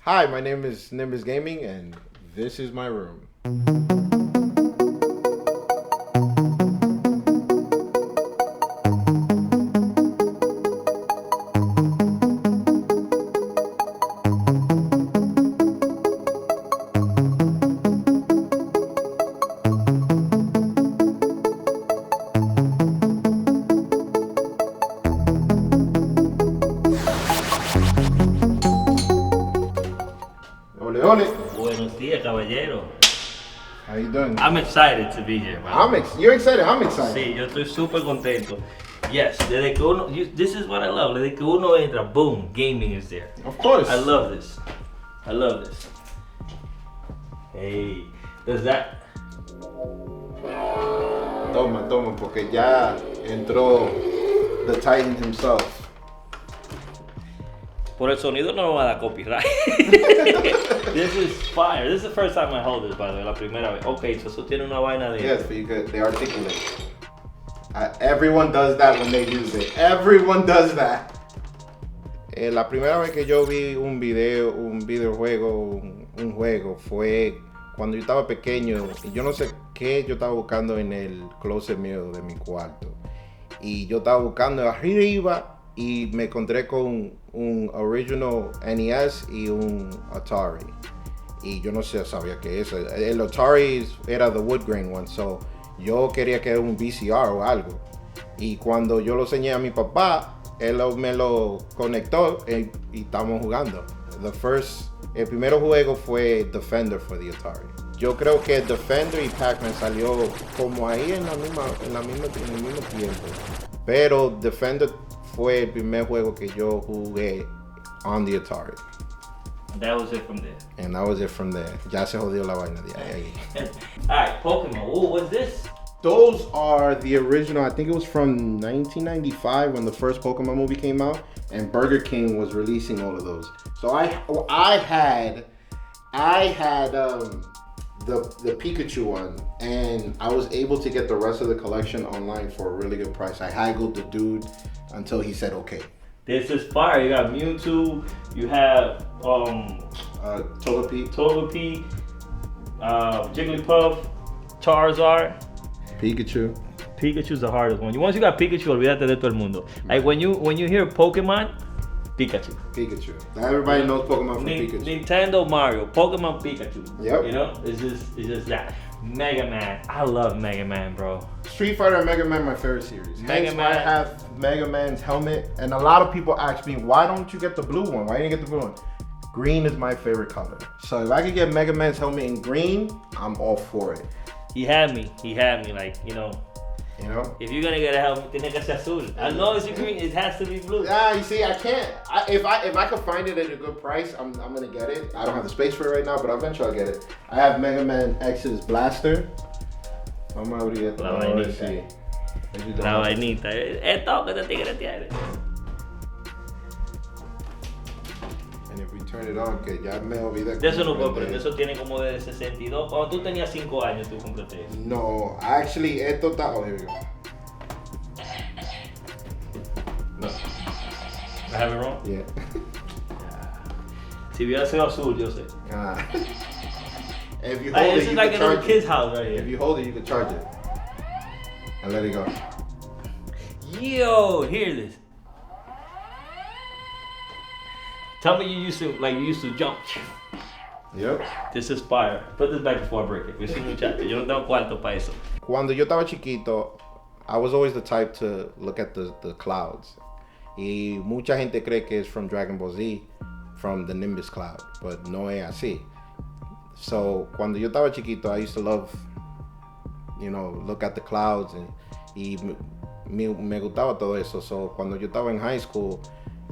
Hi, my name is Nimbus Gaming, and this is my room. Ole, ole. Buenos días, caballero. How you doing? I'm excited to be here, man. You're excited. I'm excited. Sí, yo estoy súper contento. Yes, desde que uno, this is what I love. Desde que uno entra, boom, gaming is there. Of course. I love this. I love this. Hey, does that? Toma, porque ya entró the Titan himself. Por el sonido no me va a dar copyright. This is fire. This is the first time I hold this, by the way, la primera vez. Okay, so eso tiene una vaina de. Yes, but they articulate. Everyone does that when they use it. Everyone does that. La primera vez que yo vi un videojuego, un juego, fue cuando yo estaba pequeño y yo no sé qué yo estaba buscando en el closet mío de mi cuarto. Y yo estaba buscando arriba y me encontré con un original NES y un Atari. Y yo no sé, sabía que eso. El Atari era the wood grain one, so yo quería que era un VCR o algo. Y cuando yo lo enseñé a mi papá, él me lo conectó y estamos jugando. El primer juego fue Defender for the Atari. Yo creo que Defender y Pac-Man salió como ahí en el mismo tiempo. Pero Defender fue el primer juego que yo jugué on the Atari. That was it from there. And that was it from there. Ya se jodió la vaina de ahí. Alright, Pokemon. Ooh, what's this? Those are the original. I think it was from 1995 when the first Pokemon movie came out, and Burger King was releasing all of those. So I had the Pikachu one, and I was able to get the rest of the collection online for a really good price. I haggled the dude until he said okay. This is fire. You got Mewtwo. You have Togepi, Jigglypuff, Charizard. Pikachu. Pikachu's the hardest one. Once you got Pikachu, olvídate de todo el mundo. Like when you hear Pokemon, Pikachu. Everybody knows Pokemon from Pikachu. Nintendo, Mario, Pokemon, Pikachu. Yep. You know, it's just that. Mega Man. I love Mega Man, bro. Street Fighter and Mega Man, my favorite series. Mega Man. I have Mega Man's helmet, and a lot of people ask me, why don't you get the blue one? Why didn't you get the blue one? Green is my favorite color. So if I could get Mega Man's helmet in green, I'm all for it. He had me, like, you know. You know? If you're gonna get a helmet, tiene que ser azul. I know it's green, it has to be blue. Yeah, you see, I can't. If I could find it at a good price, I'm gonna get it. I don't have the space for it right now, but eventually I'll get it. I have Mega Man X's blaster. Vamos a abrir esto. La vainita. La vainita. Esto que te tigre tiene. And if we turn it on, que ya me olvidé. De eso no puedo aprender. Eso tiene como de 62. Cuando tú tenías 5 años, tú compraste eso. No, actually, esto está. Oh, here we go. No. I have it wrong? Yeah. Si hubiera sido azul, yo sé. If you hold This it, is you like can a little charge kid's it. house right If here. you hold it, you can charge it. And let it go. Yo, hear this. Tell me you used to jump. Yep. This is fire. Put this back before I break it. Yo soy muchacho. Yo no tengo cuarto para eso. Cuando yo estaba chiquito, I was always the type to look at the clouds. Y mucha gente cree que es from Dragon Ball Z, from the Nimbus cloud, but no es así. So, cuando yo estaba chiquito, I used to love, look at the clouds, y me gustaba todo eso. So, cuando yo estaba en high school,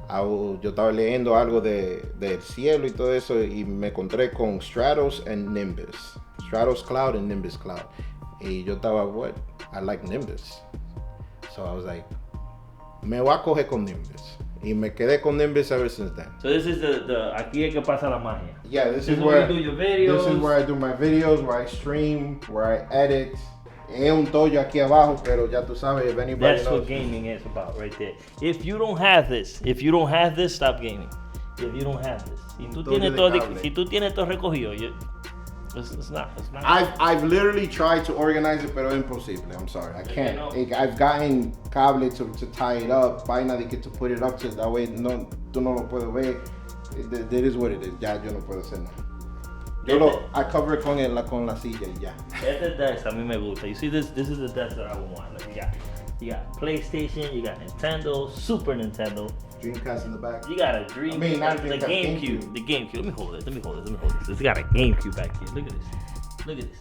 yo estaba leyendo algo del cielo y todo eso, y me encontré con Stratos and Nimbus. Stratos Cloud and Nimbus Cloud. Y yo estaba, what? I like Nimbus. So I was like, me voy a coger con Nimbus. Y me quedé con Nimbus ever since then. So this is the aquí es que pasa la magia. Yeah, this is where where you do your videos. This is where I do my videos, where I stream, where I edit. Es un tollo aquí abajo, pero ya tú sabes, if anybody That's knows. what gaming is about right there. If you don't have this, stop gaming. if you don't have this. Si tú tienes todo recogido, it's not. I've literally tried to organize it, pero es imposible. I'm sorry, I can't. I've gotten cable to tie it up, vaina de que to put it up to that way tú no lo puedes ver. That is what it is. Ya yo no puedo hacer nada. I cover it con la silla y ya. Este desk a mí me gusta. You see this is the desk that I would want. Like you got PlayStation, you got Nintendo, Super Nintendo. Dreamcast in the back. You got a Dreamcast. I mean, not the Dreamcast, GameCube. The GameCube. Let me hold this. It's got a GameCube back here. Look at this.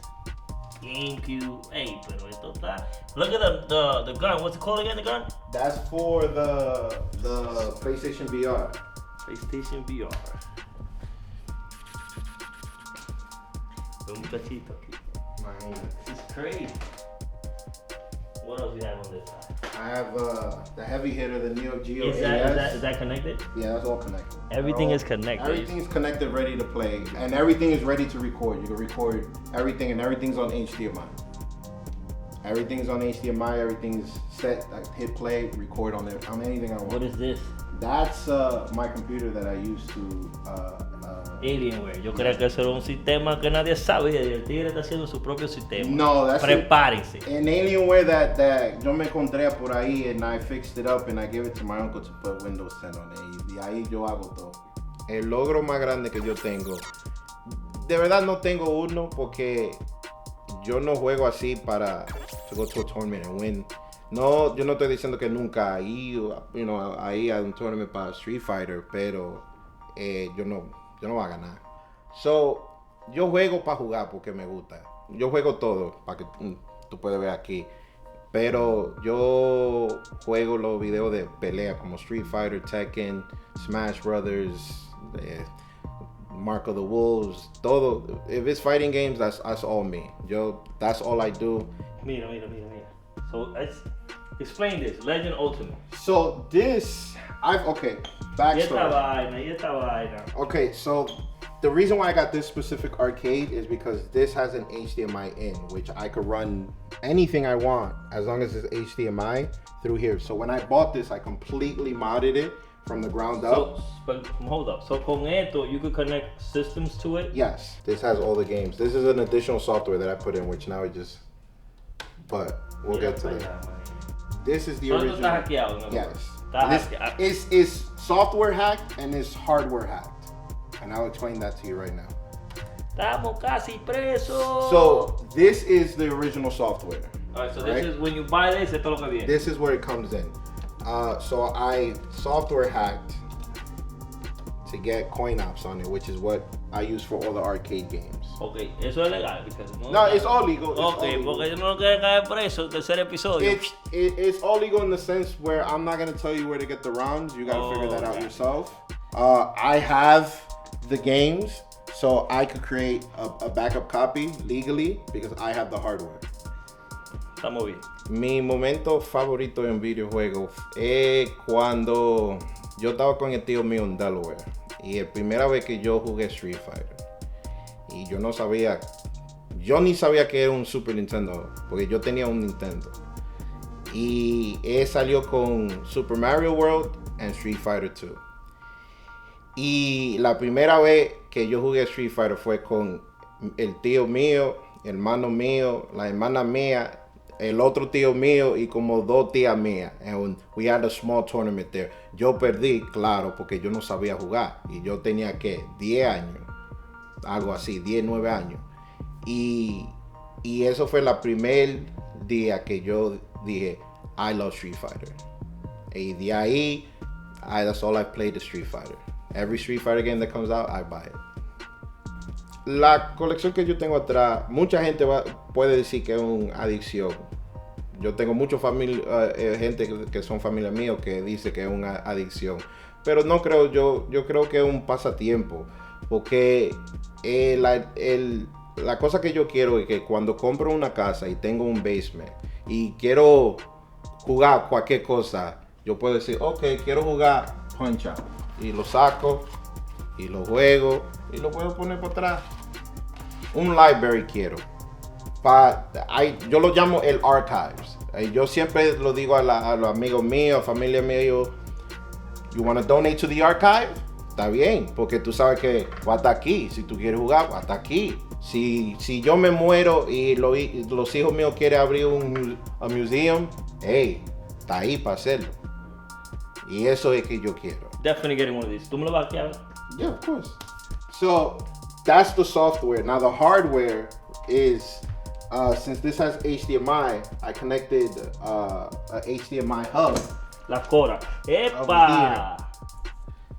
GameCube. Hey, pero esto está. Look at the gun. What's it called again? The gun? That's for the PlayStation VR. PlayStation VR. Un muchachito aquí. This is crazy. What else do you have on this side? I have the heavy hitter, the Neo Geo. Is that connected? Yeah, that's all connected. Everything is connected. Everything's connected, ready to play, and everything is ready to record. You can record everything, and everything's on HDMI. Everything's on HDMI. Everything's set. I hit play, record on anything I want. What is this? That's my computer that I use to. Alienware. Yo creía que eso era un sistema que nadie sabía y el tigre está haciendo su propio sistema. No, that's Prepárense. An Alienware that yo me encontré por ahí and I fixed it up and I gave it to my uncle to put Windows 10 on it. Y de ahí yo hago todo. El logro más grande que yo tengo, de verdad no tengo uno porque yo no juego así para to go to a tournament and win. No, yo no estoy diciendo que nunca ahí a un tournament para Street Fighter, pero yo no voy a ganar. So, yo juego para jugar porque me gusta. Yo juego todo, para que tú puedes ver aquí. Pero yo juego los videos de pelea como Street Fighter, Tekken, Smash Brothers, Mark of the Wolves, todo. If it's fighting games, that's all me. That's all I do. Mira. So, explain this. Legend Ultimate. So this, backstory. Y esta vaina. Okay, so the reason why I got this specific arcade is because this has an HDMI in, which I could run anything I want as long as it's HDMI through here. So when I bought this, I completely modded it from the ground up. But hold up. So con esto, you could connect systems to it? Yes, this has all the games. This is an additional software that I put in, which now but we'll get to that. This is the original. Está hackeado, Yes. This is software hacked and is hardware hacked. And I'll explain that to you right now. Estamos casi presos. So this is the original software. Alright, so this is when you buy this, esto es lo que viene. This is where it comes in. So I software hacked to get coin ops on it, which is what I use for all the arcade games. Okay, eso es legal. No, it's all legal. Okay, porque yo no quiero caer preso, tercer episodio. It's all legal in the sense where I'm not going to tell you where to get the rounds. You got to figure that out yourself. I have the games, so I could create a backup copy legally because I have the hardware. Estamos bien. Mi momento favorito en videojuegos es cuando yo estaba con el tío mío en Delaware y la primera vez que yo jugué Street Fighter y yo ni sabía que era un Super Nintendo porque yo tenía un Nintendo y él salió con Super Mario World and Street Fighter 2 y la primera vez que yo jugué Street Fighter fue con el tío mío, hermano mío, la hermana mía, el otro tío mío y como dos tías mías. And we had a small tournament there. Yo perdí, claro, porque yo no sabía jugar. Y yo tenía, 10 años. Algo así, 10, 9 años. Y eso fue el primer día que yo dije, I love Street Fighter. Y de ahí, that's all I played the Street Fighter. Every Street Fighter game that comes out, I buy it. La colección que yo tengo atrás, mucha gente puede decir que es una adicción. Yo tengo mucha gente que son familia mía que dice que es una adicción. Pero no creo, yo creo que es un pasatiempo. Porque la cosa que yo quiero es que cuando compro una casa y tengo un basement y quiero jugar cualquier cosa, yo puedo decir, ok, quiero jugar Punch Out. Y lo saco y lo juego y lo puedo poner para atrás. Un library quiero. Yo lo llamo el archives. Yo siempre lo digo a los amigos míos, familia mía, you want to donate to the archive? está bien, porque tú sabes que va hasta aquí. Si tú quieres jugar, va hasta aquí. Si yo me muero y los hijos míos quieren abrir a museum, hey, está ahí para hacerlo. Y eso es que yo quiero. Definitely getting one of these. ¿Tú me lo vas a quedar? Yeah, of course. So that's the software. Now the hardware is, since this has HDMI, I connected a HDMI hub. La cora. ¡Epa!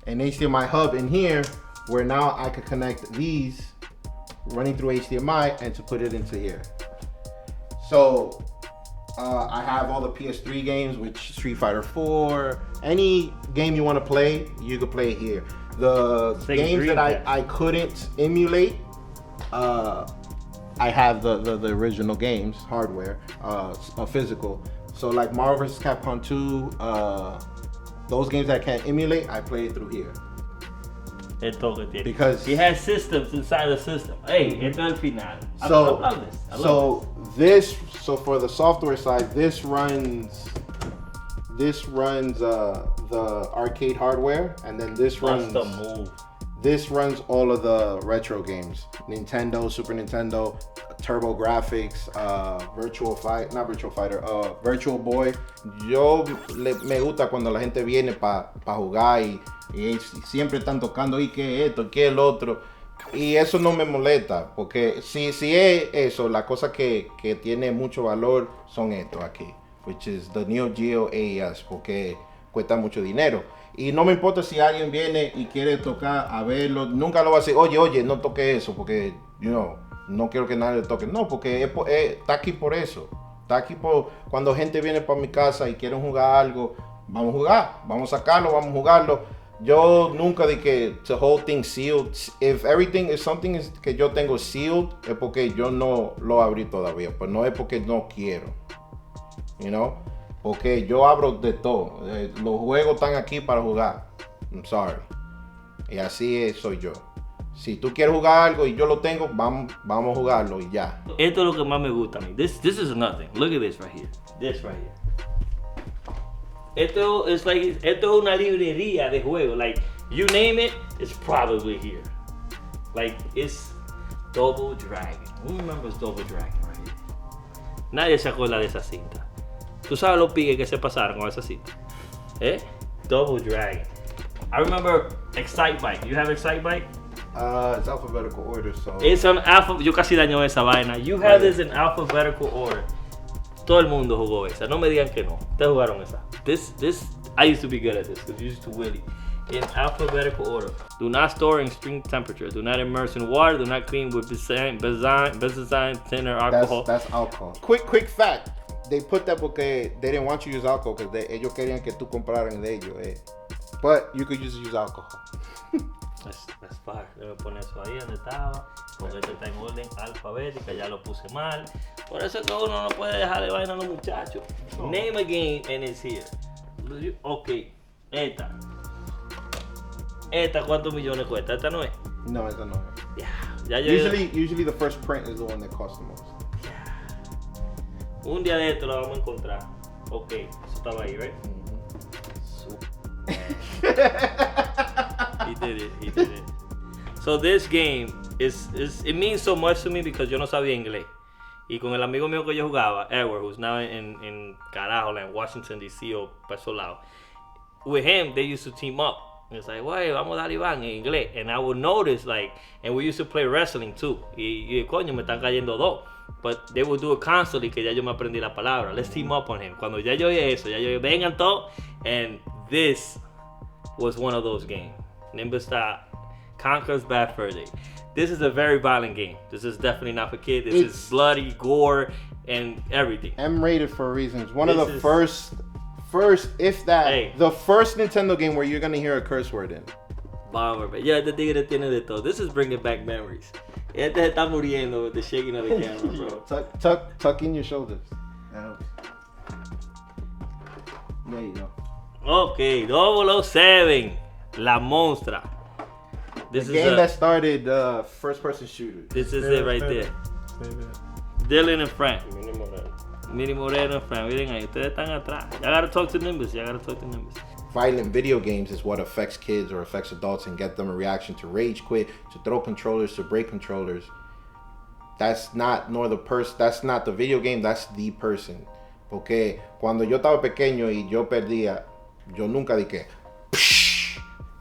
An HDMI hub in here, where now I could connect these running through HDMI and to put it into here. So I have all the PS3 games, which Street Fighter 4, any game you want to play, you can play here. The games that I couldn't emulate, I have the original games, hardware, physical. So like Marvel vs. Capcom 2, those games that I can't emulate, I play it through here. Because he has systems inside the system. Hey, esto es el final. So for the software side, this runs the arcade hardware, and then this runs all of the retro games. Nintendo, Super Nintendo, Turbo Graphics, Virtual Boy. Me gusta cuando la gente viene para jugar y siempre están tocando y que esto, que el otro. Y eso no me molesta, porque si es eso, la cosa que tiene mucho valor son estos aquí, which is the Neo Geo AES, porque cuesta mucho dinero. Y no me importa si alguien viene y quiere tocar a verlo, nunca lo va a decir, oye, no toque eso, porque no quiero que nadie lo toque. No, porque está aquí por eso. Está aquí cuando gente viene para mi casa y quieren jugar algo, vamos a jugar, vamos a sacarlo, vamos a jugarlo. Yo nunca di que the whole thing sealed. If something is que yo tengo sealed, es porque yo no lo abrí todavía. Pues no es porque no quiero. You know? Porque yo abro de todo. Los juegos están aquí para jugar. I'm sorry. Y así soy yo. Si tú quieres jugar algo y yo lo tengo, vamos a jugarlo y ya. Esto es lo que más me gusta a mí. This is nothing. Look at this right here. This right here. Esto es una librería de juegos. Like, you name it, it's probably here. Like, it's Double Dragon. Who remembers Double Dragon right here? Nadie se acuerda de esa cinta. ¿Tú sabes los piques que se pasaron con esa cinta? Double Dragon. I remember Excitebike. You have Excitebike? It's alphabetical order, so... It's an yo casi daño esa vaina. You have this in alphabetical order. Todo el mundo jugó esa. No me digan que no. Ustedes jugaron esa. This, I used to be good at this because you used to Willy. In alphabetical order. Do not store in extreme temperature. Do not immerse in water. Do not clean with benzene, thinner, alcohol. That's alcohol. Quick fact. They put that porque they didn't want you to use alcohol because ellos querían que tú compraran de ellos. But you could just use alcohol. That's fine. Debe poner eso ahí donde estaba. Porque este está en orden alfabética. Ya lo puse mal. Por eso es que uno no puede dejar de vaina a los muchachos. No. Name a game and it's here. Ok. Esta, ¿cuántos millones cuesta? ¿Esta no es? No, esta no es. Ya Usually the first print is the one that costs the most. Un día de esto lo vamos a encontrar. Ok, eso estaba ahí, right? He did it. So this game it means so much to me because yo no sabía inglés. Y con el amigo mío que yo jugaba, Edward, who's now in carajo, like Washington D.C. o para esos lados. With him, they used to team up. It's like, wey, vamos a dar Iván en inglés. And I would notice, like, and we used to play wrestling too. Y coño, me están cayendo dos. But they would do it constantly, que ya yo me aprendí la palabra. Let's team up on him. Cuando ya yo oí eso, vengan todos. And this was one of those games. Nimbus Conquer's Bad Fur Day. This is a very violent game. This is definitely not for kids. This is bloody, gore, and everything. M-rated for reasons. One of the first, if that, the first Nintendo game where you're gonna hear a curse word in. Bomber, yeah, este tigre tiene de todo. This is bringing back memories. Este está muriendo with the shaking of the camera, bro. Tuck in your shoulders. There you go. Okay, 007, La Monstra. This the game that started first-person shooter. This is it right there. Dylan and Frank. Mini Moreno and Frank. Miren ahí, ustedes están atrás. You gotta talk to Nimbus. violent video games is what affects kids or affects adults and get them a reaction to rage quit, to throw controllers, to break controllers. That's not that's not the video game, that's the person. Porque cuando yo estaba pequeño y yo perdía, yo nunca dije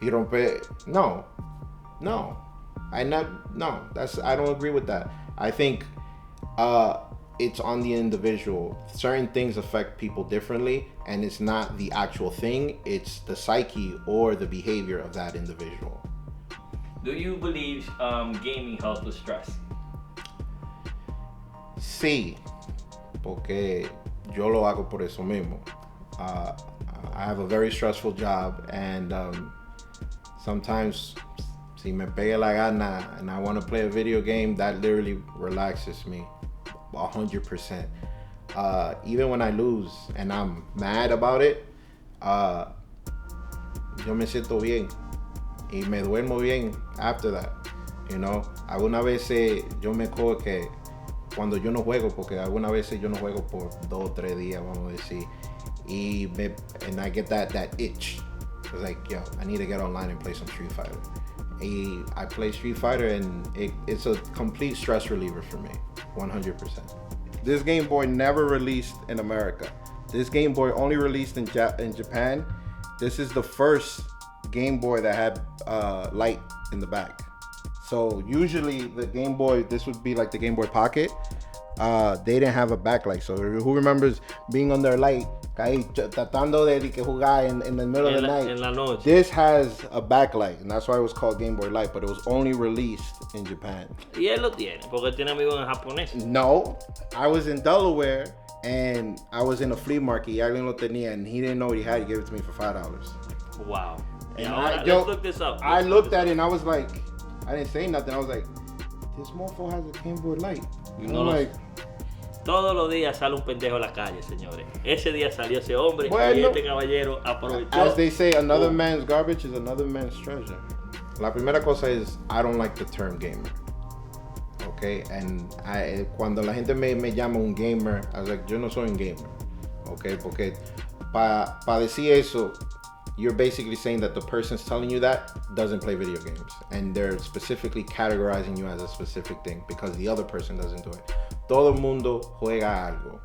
y rompe. No. I don't agree with that. I think it's on the individual. Certain things affect people differently, and it's not the actual thing, it's the psyche or the behavior of that individual. Do you believe gaming helps with stress? Sí, porque yo lo hago por eso mismo. I have a very stressful job, and sometimes si me pega la gana and I want to play a video game, that literally relaxes me 100%. Even when I lose and I'm mad about it, yo me siento bien y me duermo bien after that. You know, algunas veces yo me cojo que cuando yo no juego, porque algunas veces yo no juego por 2 o 3 días, vamos a decir, and I get that itch. It's like, yo, I need to get online and play some Street Fighter. I play Street Fighter, and it's a complete stress reliever for me, 100%. This Game Boy never released in America. This Game Boy only released in Japan. This is the first Game Boy that had light in the back. So usually the Game Boy, this would be like the Game Boy Pocket. They didn't have a backlight. So who remembers being under light, tratando de jugar in the middle of the night? En la noche. This has a backlight, and that's why it was called Game Boy Light, but it was only released in Japan. Y él lo tiene, porque tiene amigos en japonés. No, I was in Delaware, and I was in a flea market, y alguien lo tenía, and he didn't know what he had. He gave it to me for $5. Wow. And Let's look this up. I looked at it, and I was like, I didn't say nothing. I was like, this mofo has a Game Boy Light. You know, like... Todos los días sale un pendejo a la calle, señores. Ese día salió ese hombre, bueno, y este caballero aprovechó. As they say, another man's garbage is another man's treasure. La primera cosa es, I don't like the term gamer. Okay, and cuando la gente me llama un gamer, I was like, yo no soy un gamer. Okay, porque para decir eso, you're basically saying that the person's telling you that doesn't play video games, and they're specifically categorizing you as a specific thing because the other person doesn't do it. Todo mundo juega algo,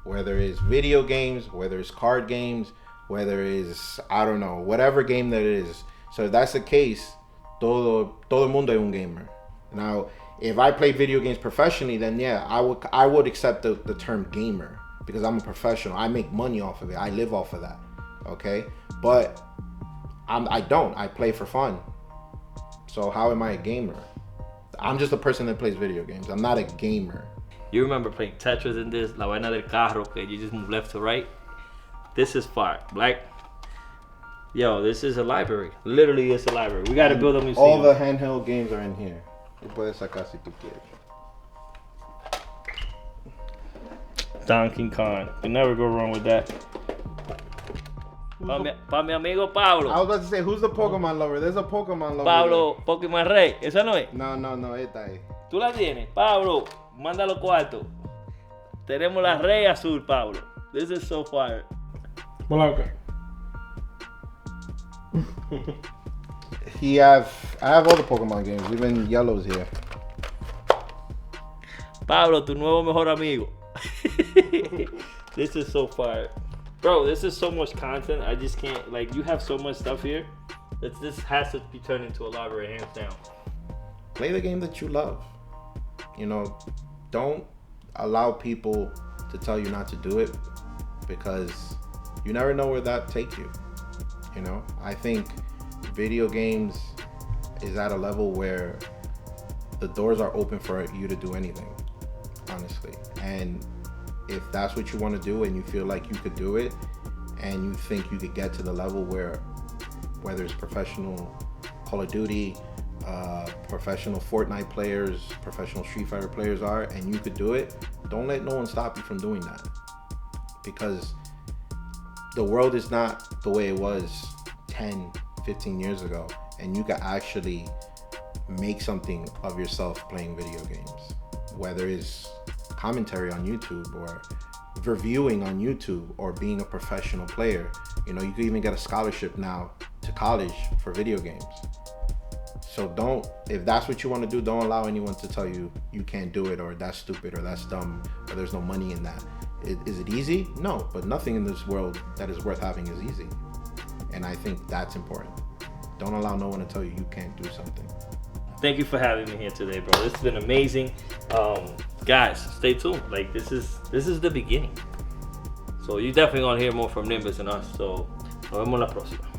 whether it's video games, whether it's card games, whether it's, I don't know, whatever game that it is. So if that's the case, todo mundo es un gamer. Now, if I play video games professionally, then yeah, I would accept the term gamer because I'm a professional. I make money off of it. I live off of that. Okay, but I don't. I play for fun. So how am I a gamer? I'm just a person that plays video games. I'm not a gamer. You remember playing Tetris in this, la vaina del carro, que you just move left to right? This is fire. Yo, this is a library. Literally, it's a library. We gotta build a museum. All the handheld games are in here. Puedes sacar si tú quieres. Donkey Kong. You never go wrong with that. Pa mi amigo Pablo. I was about to say, who's the Pokemon lover? There's a Pokemon lover. Pablo, Pokemon Rey. ¿Esa no es? No, esta es. ¿Tú la tienes? Pablo, manda los cuartos. Tenemos la Rey Azul, Pablo. This is so fire. Blanca. I have all the Pokemon games. Even Yellow's here. Pablo, tu nuevo mejor amigo. This is so fire. Bro, this is so much content. I just can't, like, you have so much stuff here. This has to be turned into a library, hands down. Play the game that you love. You know, don't allow people to tell you not to do it because you never know where that takes you. You know, I think video games is at a level where the doors are open for you to do anything, honestly. And if that's what you want to do and you feel like you could do it and you think you could get to the level where, whether it's professional Call of Duty, professional Fortnite players, professional Street Fighter players are, and you could do it, don't let no one stop you from doing that. Because the world is not the way it was 10, 15 years ago, and you can actually make something of yourself playing video games, whether it's commentary on YouTube or reviewing on YouTube or being a professional player. You know, you can even get a scholarship now to college for video games. So don't, if that's what you want to do, don't allow anyone to tell you you can't do it, or that's stupid, or that's dumb, or there's no money in that. Is it easy? No, but nothing in this world that is worth having is easy. And I think that's important. Don't allow no one to tell you you can't do something. Thank you for having me here today, bro. This has been amazing. Guys, stay tuned. Like, this is the beginning. So you definitely gonna hear more from Nimbus and us. So nos vemos la próxima.